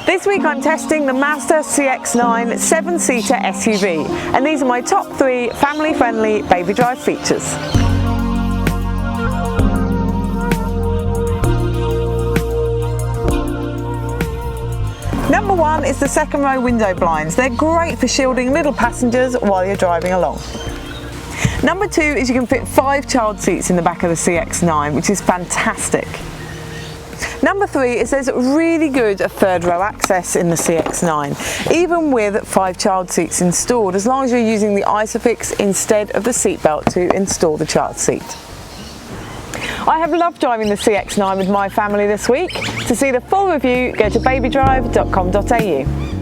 This week I'm testing the Mazda CX-9 7-seater SUV, and these are my top 3 family-friendly baby drive features. Number 1 is the second row window blinds. They're great for shielding little passengers while you're driving along. Number 2 is you can fit 5 child seats in the back of the CX-9, which is fantastic. Number 3 is there's really good third row access in the CX-9, even with 5 child seats installed, as long as you're using the ISOFIX instead of the seatbelt to install the child seat. I have loved driving the CX-9 with my family this week. To see the full review, go to BabyDrive.com.au.